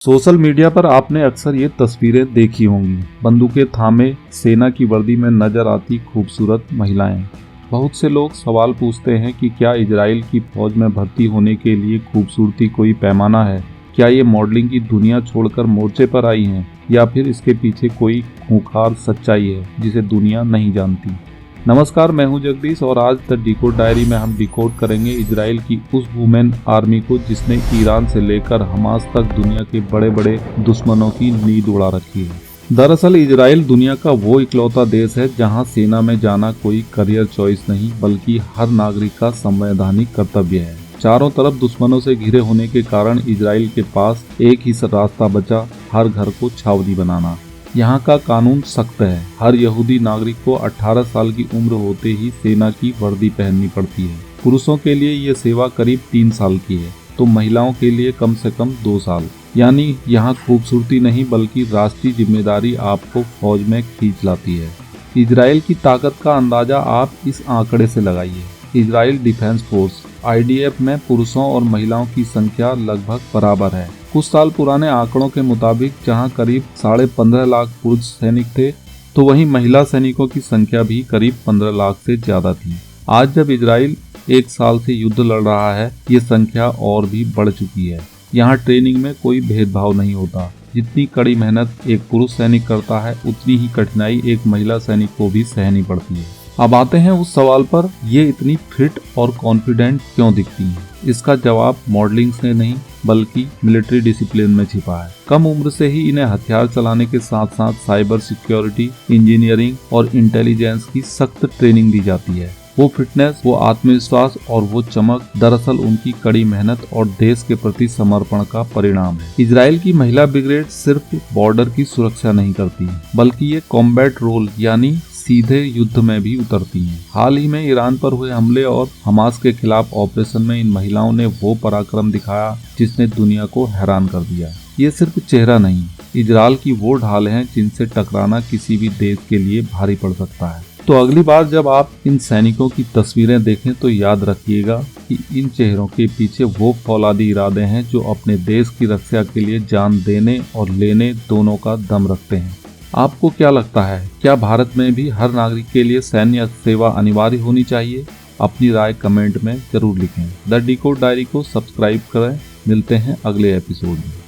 Social media पर आपने अक्सर ये तस्वीरें देखी होंगी। बंदूकें थामे सेना की वर्दी में नजर आती खूबसूरत महिलाएं। बहुत से लोग सवाल पूछते हैं कि क्या इजराइल की फौज में भर्ती होने के लिए खूबसूरती कोई पैमाना है? क्या ये मॉडलिंग की दुनिया छोड़कर मोर्चे पर आई हैं, या फिर इसके पीछे कोई खूंखार सच्चाई है जिसे दुनिया नहीं जानती? नमस्कार, मैं हूं जगदीश और आज द डिकोड डायरी में हम डिकोड करेंगे इजराइल की उस वुमेन आर्मी को जिसने ईरान से लेकर हमास तक दुनिया के बड़े बड़े दुश्मनों की नींद उड़ा रखी है। दरअसल इजराइल दुनिया का वो इकलौता देश है जहां सेना में जाना कोई करियर चॉइस नहीं बल्कि हर नागरिक का संवैधानिक कर्तव्य है। चारों तरफ दुश्मनों से घिरे होने के कारण इजराइल के पास एक ही रास्ता बचा, हर घर को छावनी बनाना। यहाँ का कानून सख्त है। हर यहूदी नागरिक को 18 साल की उम्र होते ही सेना की वर्दी पहननी पड़ती है। पुरुषों के लिए ये सेवा करीब 3 साल की है, तो महिलाओं के लिए कम से कम 2 साल। यानी यहाँ खूबसूरती नहीं बल्कि राष्ट्रीय जिम्मेदारी आपको फौज में खींच लाती है। इजराइल की ताकत का अंदाजा आप इस आंकड़े से लगाइए। इजराइल डिफेंस फोर्स IDF में पुरुषों और महिलाओं की संख्या लगभग बराबर है। कुछ साल पुराने आंकड़ों के मुताबिक जहां करीब 15.5 लाख पुरुष सैनिक थे, तो वहीं महिला सैनिकों की संख्या भी करीब 15 लाख से ज्यादा थी। आज जब इजराइल 1 साल से युद्ध लड़ रहा है, ये संख्या और भी बढ़ चुकी है। यहाँ ट्रेनिंग में कोई भेदभाव नहीं होता। जितनी कड़ी मेहनत एक पुरुष सैनिक करता है, उतनी ही कठिनाई एक महिला सैनिक को भी सहनी पड़ती है। अब आते हैं उस सवाल पर, ये इतनी फिट और कॉन्फिडेंट क्यों दिखती हैं? इसका जवाब मॉडलिंग से नहीं बल्कि मिलिट्री डिसिप्लिन में छिपा है। कम उम्र से ही इन्हें हथियार चलाने के साथ साथ साइबर सिक्योरिटी, इंजीनियरिंग और इंटेलिजेंस की सख्त ट्रेनिंग दी जाती है। वो फिटनेस, वो आत्मविश्वास और वो चमक दरअसल उनकी कड़ी मेहनत और देश के प्रति समर्पण का परिणाम है। इजराइल की महिला ब्रिगेड सिर्फ बॉर्डर की सुरक्षा नहीं करती, बल्कि ये कॉम्बैट रोल यानी सीधे युद्ध में भी उतरती हैं। हाल ही में ईरान पर हुए हमले और हमास के खिलाफ ऑपरेशन में इन महिलाओं ने वो पराक्रम दिखाया जिसने दुनिया को हैरान कर दिया। ये सिर्फ चेहरा नहीं, इजराइल की वो ढाल हैं जिनसे टकराना किसी भी देश के लिए भारी पड़ सकता है। तो अगली बार जब आप इन सैनिकों की तस्वीरें देखें तो याद रखिएगा कि इन चेहरों के पीछे वो फौलादी इरादे हैं जो अपने देश की रक्षा के लिए जान देने और लेने दोनों का दम रखते हैं। आपको क्या लगता है, क्या भारत में भी हर नागरिक के लिए सैन्य सेवा अनिवार्य होनी चाहिए? अपनी राय कमेंट में जरूर लिखें। द डिकोड डायरी को सब्सक्राइब करें। मिलते हैं अगले एपिसोड में।